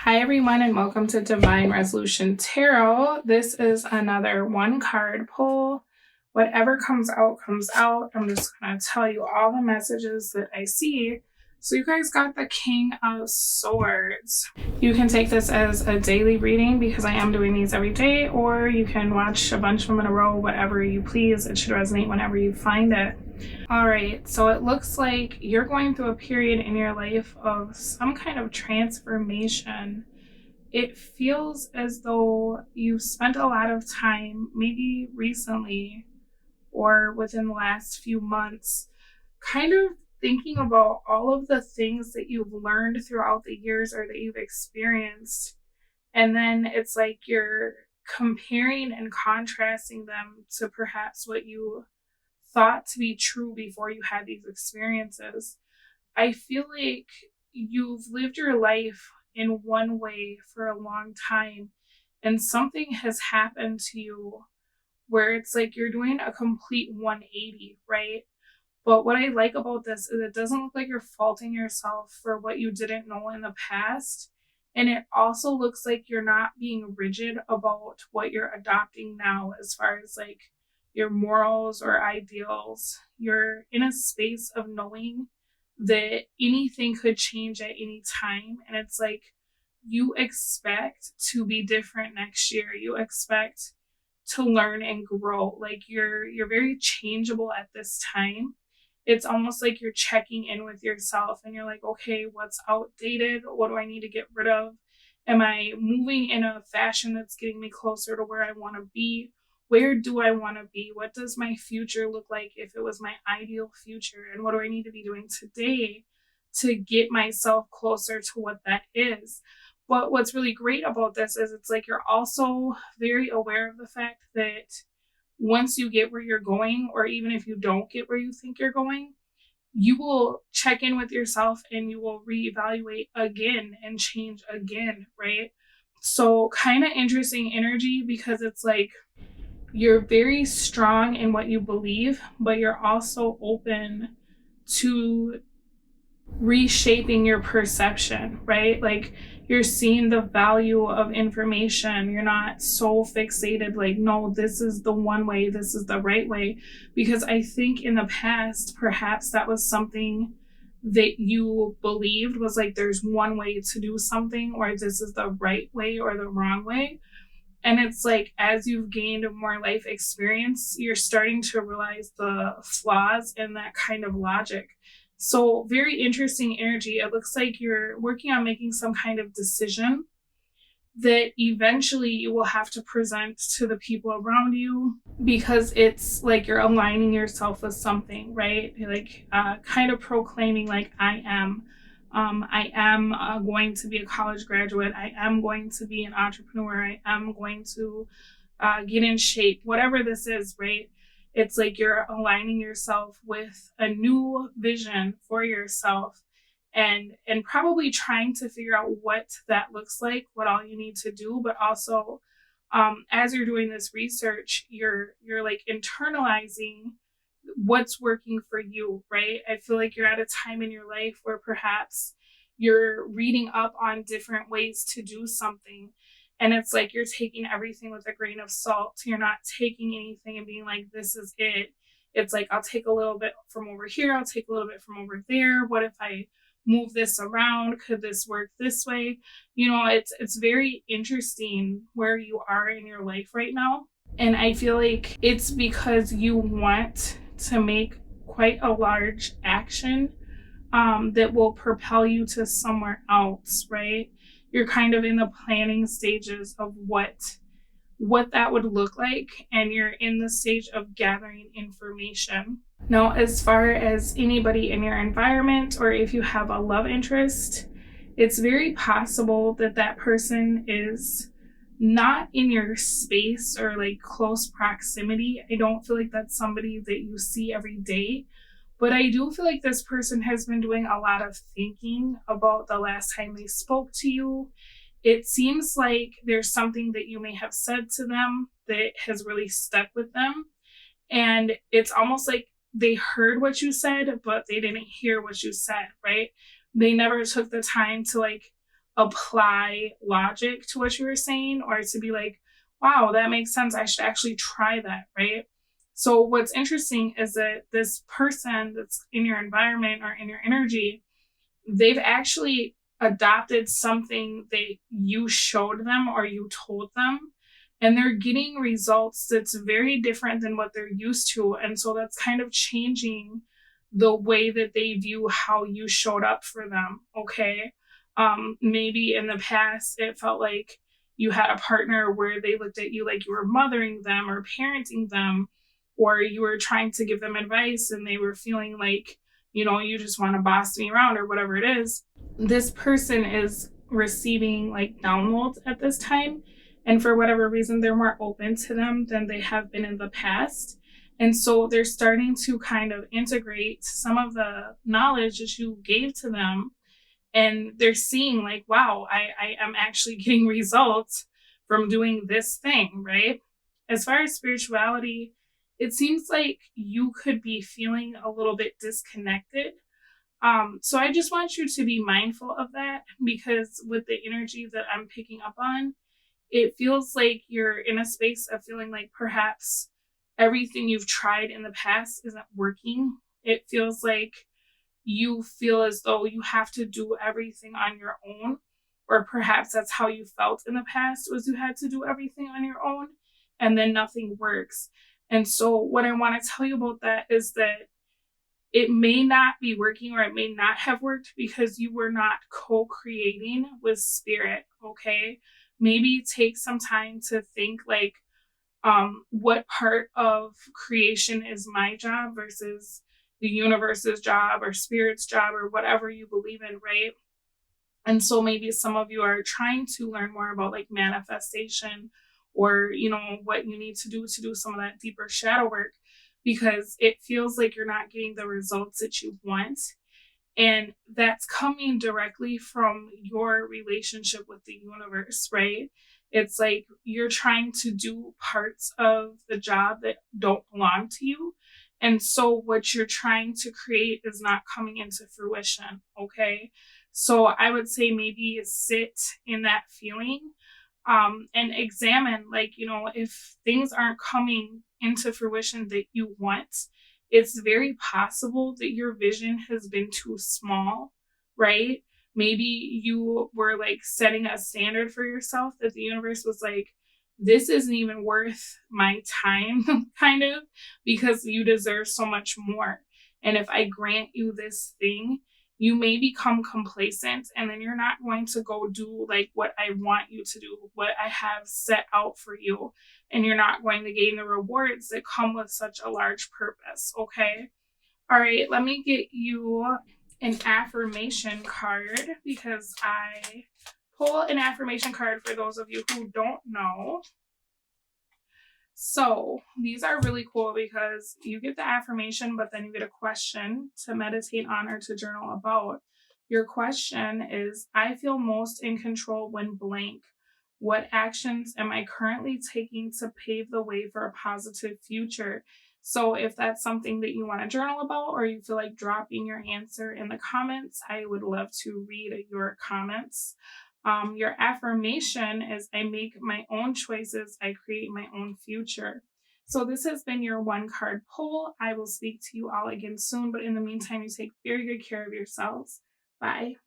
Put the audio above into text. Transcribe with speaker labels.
Speaker 1: Hi, everyone, and welcome to Divine Resolution Tarot. This is another one card pull. Whatever comes out, comes out. I'm just going to tell you all the messages that I see. So, you guys got the King of Swords. You can take this as a daily reading because I am doing these every day, or you can watch a bunch of them in a row, whatever you please. It should resonate whenever you find it. All right, so it looks like you're going through a period in your life of some kind of transformation. It feels as though you've spent a lot of time, maybe recently or within the last few months, kind of thinking about all of the things that you've learned throughout the years or that you've experienced. And then it's like you're comparing and contrasting them to perhaps what you thought to be true before you had these experiences. I feel like you've lived your life in one way for a long time, and something has happened to you where it's like you're doing a complete 180, right? But what I like about this is it doesn't look like you're faulting yourself for what you didn't know in the past. And it also looks like you're not being rigid about what you're adopting now, as far as like your morals or ideals. You're in a space of knowing that anything could change at any time. And it's like you expect to be different next year. You expect to learn and grow. Like you're very changeable at this time. It's almost like you're checking in with yourself and you're like, okay, what's outdated? What do I need to get rid of? Am I moving in a fashion that's getting me closer to where I want to be? Where do I want to be? What does my future look like if it was my ideal future? And what do I need to be doing today to get myself closer to what that is? But what's really great about this is it's like you're also very aware of the fact that once you get where you're going, or even if you don't get where you think you're going, you will check in with yourself and you will reevaluate again and change again, right? So, kind of interesting energy because it's like you're very strong in what you believe, but you're also open to reshaping your perception, right? Like you're seeing the value of information. You're not so fixated, like, no, this is the one way, this is the right way. Because I think in the past, perhaps that was something that you believed was like, there's one way to do something, or this is the right way or the wrong way. And it's like, as you've gained more life experience, you're starting to realize the flaws in that kind of logic. So, very interesting energy. It looks like you're working on making some kind of decision that eventually you will have to present to the people around you, because it's like you're aligning yourself with something, right? Like kind of proclaiming, like, I am going to be a college graduate. I am going to be an entrepreneur. I am going to get in shape, whatever this is, right? It's like you're aligning yourself with a new vision for yourself, and probably trying to figure out what that looks like, what all you need to do. But also, as you're doing this research, you're like internalizing what's working for you, right? I feel like you're at a time in your life where perhaps you're reading up on different ways to do something, and it's like you're taking everything with a grain of salt. You're not taking anything and being like, this is it. It's like, I'll take a little bit from over here, I'll take a little bit from over there. What if I move this around? Could this work this way? You know, it's very interesting where you are in your life right now. And I feel like it's because you want to make quite a large action that will propel you to somewhere else, right? You're kind of in the planning stages of what that would look like, and you're in the stage of gathering information. Now, as far as anybody in your environment, or if you have a love interest, it's very possible that that person is not in your space or like close proximity. I don't feel like that's somebody that you see every day, but I do feel like this person has been doing a lot of thinking about the last time they spoke to you. It seems like there's something that you may have said to them that has really stuck with them. And it's almost like they heard what you said, but they didn't hear what you said, right? They never took the time to like apply logic to what you were saying, or to be like, wow, that makes sense. I should actually try that, right? So, what's interesting is that this person that's in your environment or in your energy, they've actually adopted something that you showed them or you told them, and they're getting results that's very different than what they're used to. And so that's kind of changing the way that they view how you showed up for them. Okay. Maybe in the past it felt like you had a partner where they looked at you like you were mothering them or parenting them, or you were trying to give them advice and they were feeling like, you just want to boss me around or whatever it is. This person is receiving like downloads at this time. And for whatever reason, they're more open to them than they have been in the past. And so they're starting to kind of integrate some of the knowledge that you gave to them. And they're seeing like, wow, I am actually getting results from doing this thing, right? As far as spirituality, it seems like you could be feeling a little bit disconnected. So I just want you to be mindful of that, because with the energy that I'm picking up on, it feels like you're in a space of feeling like perhaps everything you've tried in the past isn't working. It feels like you feel as though you have to do everything on your own, or perhaps that's how you felt in the past, was you had to do everything on your own and then nothing works. And so what I want to tell you about that is that it may not be working, or it may not have worked because you were not co-creating with spirit. Okay, maybe take some time to think like, what part of creation is my job versus the universe's job or spirit's job or whatever you believe in, right? And so maybe some of you are trying to learn more about like manifestation, or what you need to do some of that deeper shadow work, because it feels like you're not getting the results that you want. And that's coming directly from your relationship with the universe, right? It's like you're trying to do parts of the job that don't belong to you. And so what you're trying to create is not coming into fruition. Okay. So I would say maybe sit in that feeling, and examine, like, if things aren't coming into fruition that you want, it's very possible that your vision has been too small, right? Maybe you were like setting a standard for yourself that the universe was like, this isn't even worth my time, kind of, because you deserve so much more. And if I grant you this thing, you may become complacent, and then you're not going to go do like what I want you to do, what I have set out for you, and you're not going to gain the rewards that come with such a large purpose. Okay. All right, let me get you an affirmation card, because I pull an affirmation card for those of you who don't know. So these are really cool because you get the affirmation, but then you get a question to meditate on or to journal about. Your question is, I feel most in control when blank. What actions am I currently taking to pave the way for a positive future? So if that's something that you want to journal about, or you feel like dropping your answer in the comments, I would love to read your comments. Your affirmation is, I make my own choices, I create my own future. So this has been your one card pull. I will speak to you all again soon, but in the meantime, you take very good care of yourselves. Bye.